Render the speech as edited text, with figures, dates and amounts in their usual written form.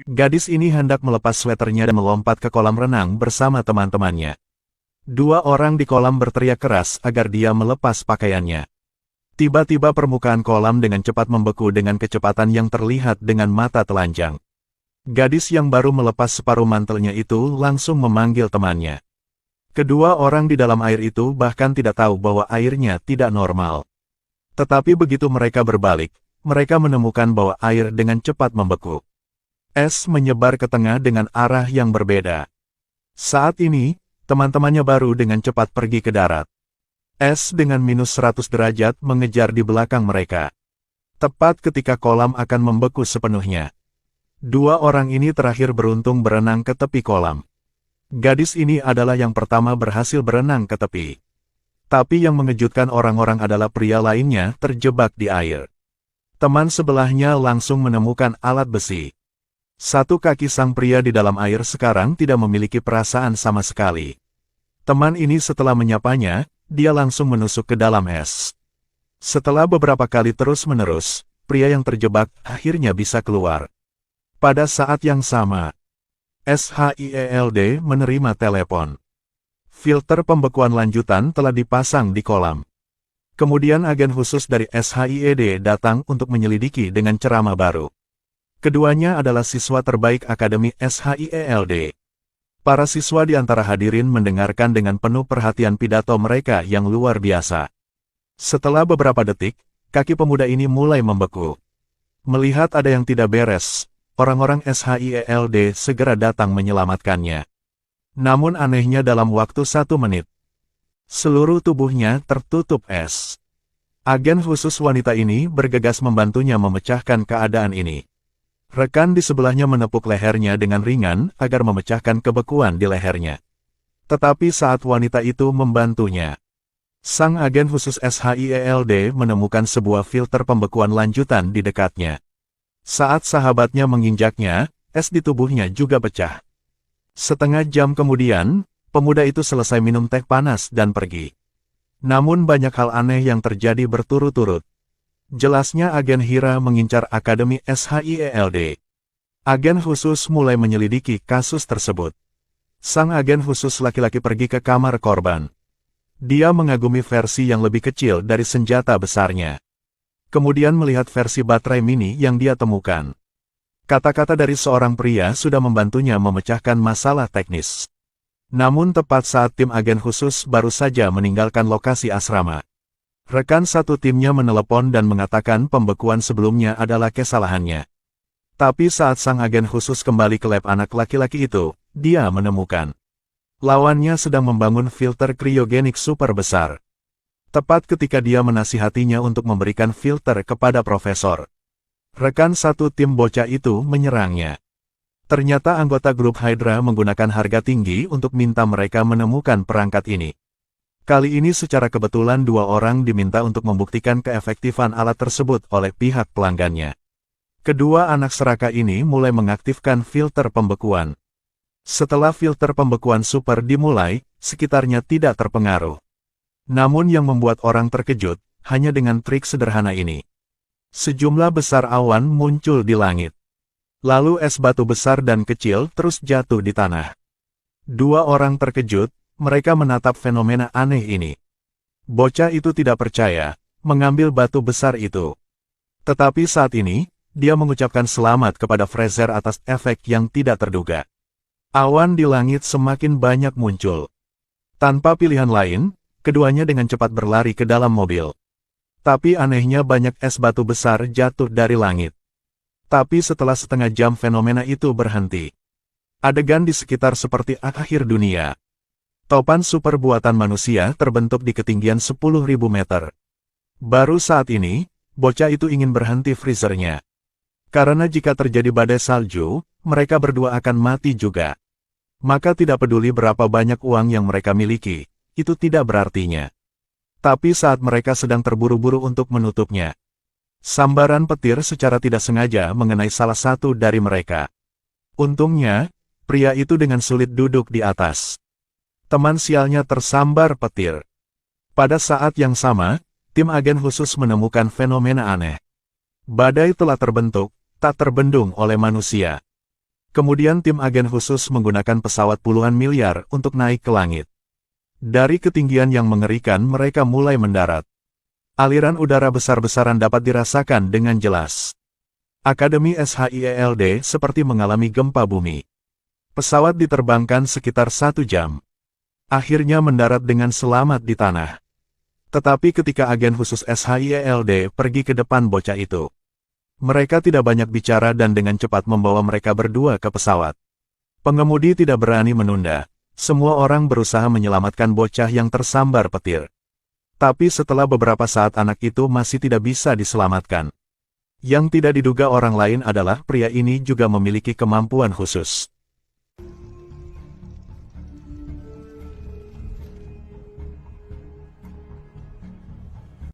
Gadis ini hendak melepas sweaternya dan melompat ke kolam renang bersama teman-temannya. Dua orang di kolam berteriak keras agar dia melepas pakaiannya. Tiba-tiba permukaan kolam dengan cepat membeku dengan kecepatan yang terlihat dengan mata telanjang. Gadis yang baru melepas separuh mantelnya itu langsung memanggil temannya. Kedua orang di dalam air itu bahkan tidak tahu bahwa airnya tidak normal. Tetapi begitu mereka berbalik, mereka menemukan bahwa air dengan cepat membeku. Es menyebar ke tengah dengan arah yang berbeda. Saat ini, teman-temannya baru dengan cepat pergi ke darat. Es dengan minus 100 derajat mengejar di belakang mereka. Tepat ketika kolam akan membeku sepenuhnya. Dua orang ini terakhir beruntung berenang ke tepi kolam. Gadis ini adalah yang pertama berhasil berenang ke tepi. Tapi yang mengejutkan orang-orang adalah pria lainnya terjebak di air. Teman sebelahnya langsung menemukan alat besi. Satu kaki sang pria di dalam air sekarang tidak memiliki perasaan sama sekali. Teman ini setelah menyapanya, dia langsung menusuk ke dalam es. Setelah beberapa kali terus-menerus, pria yang terjebak akhirnya bisa keluar. Pada saat yang sama, SHIELD menerima telepon. Filter pembekuan lanjutan telah dipasang di kolam. Kemudian agen khusus dari SHIED datang untuk menyelidiki dengan ceramah baru. Keduanya adalah siswa terbaik Akademi SHIELD. Para siswa di antara hadirin mendengarkan dengan penuh perhatian pidato mereka yang luar biasa. Setelah beberapa detik, kaki pemuda ini mulai membeku. Melihat ada yang tidak beres, orang-orang SHIELD segera datang menyelamatkannya. Namun anehnya dalam waktu 1 menit, seluruh tubuhnya tertutup es. Agen khusus wanita ini bergegas membantunya memecahkan keadaan ini. Rekan di sebelahnya menepuk lehernya dengan ringan agar memecahkan kebekuan di lehernya. Tetapi saat wanita itu membantunya, sang agen khusus SHIELD menemukan sebuah filter pembekuan lanjutan di dekatnya. Saat sahabatnya menginjaknya, es di tubuhnya juga pecah. Setengah jam kemudian, pemuda itu selesai minum teh panas dan pergi. Namun banyak hal aneh yang terjadi berturut-turut. Jelasnya agen Hira mengincar Akademi SHIELD. Agen khusus mulai menyelidiki kasus tersebut. Sang agen khusus laki-laki pergi ke kamar korban. Dia mengagumi versi yang lebih kecil dari senjata besarnya. Kemudian melihat versi baterai mini yang dia temukan. Kata-kata dari seorang pria sudah membantunya memecahkan masalah teknis. Namun tepat saat tim agen khusus baru saja meninggalkan lokasi asrama, rekan satu timnya menelepon dan mengatakan pembekuan sebelumnya adalah kesalahannya. Tapi saat sang agen khusus kembali ke lab anak laki-laki itu, dia menemukan lawannya sedang membangun filter kriogenik super besar. Tepat ketika dia menasihatinya untuk memberikan filter kepada profesor, rekan satu tim bocah itu menyerangnya. Ternyata anggota grup Hydra menggunakan harga tinggi untuk minta mereka menemukan perangkat ini. Kali ini secara kebetulan dua orang diminta untuk membuktikan keefektifan alat tersebut oleh pihak pelanggannya. Kedua anak serakah ini mulai mengaktifkan filter pembekuan. Setelah filter pembekuan super dimulai, sekitarnya tidak terpengaruh. Namun yang membuat orang terkejut, hanya dengan trik sederhana ini. Sejumlah besar awan muncul di langit. Lalu es batu besar dan kecil terus jatuh di tanah. Dua orang terkejut, mereka menatap fenomena aneh ini. Bocah itu tidak percaya, mengambil batu besar itu. Tetapi saat ini, dia mengucapkan selamat kepada Fraser atas efek yang tidak terduga. Awan di langit semakin banyak muncul. Tanpa pilihan lain, keduanya dengan cepat berlari ke dalam mobil. Tapi anehnya banyak es batu besar jatuh dari langit. Tapi setelah setengah jam fenomena itu berhenti. Adegan di sekitar seperti akhir dunia. Topan super buatan manusia terbentuk di ketinggian 10.000 meter. Baru saat ini, bocah itu ingin berhenti freezernya. Karena jika terjadi badai salju, mereka berdua akan mati juga. Maka tidak peduli berapa banyak uang yang mereka miliki, itu tidak berartinya. Tapi saat mereka sedang terburu-buru untuk menutupnya, sambaran petir secara tidak sengaja mengenai salah satu dari mereka. Untungnya, pria itu dengan sulit duduk di atas. Teman sialnya tersambar petir. Pada saat yang sama, tim agen khusus menemukan fenomena aneh. Badai telah terbentuk, tak terbendung oleh manusia. Kemudian tim agen khusus menggunakan pesawat puluhan miliar untuk naik ke langit. Dari ketinggian yang mengerikan mereka mulai mendarat. Aliran udara besar-besaran dapat dirasakan dengan jelas. Akademi SHIELD seperti mengalami gempa bumi. Pesawat diterbangkan sekitar 1 jam. Akhirnya mendarat dengan selamat di tanah. Tetapi ketika agen khusus SHIELD pergi ke depan bocah itu, mereka tidak banyak bicara dan dengan cepat membawa mereka berdua ke pesawat. Pengemudi tidak berani menunda. Semua orang berusaha menyelamatkan bocah yang tersambar petir. Tapi setelah beberapa saat anak itu masih tidak bisa diselamatkan. Yang tidak diduga orang lain adalah pria ini juga memiliki kemampuan khusus.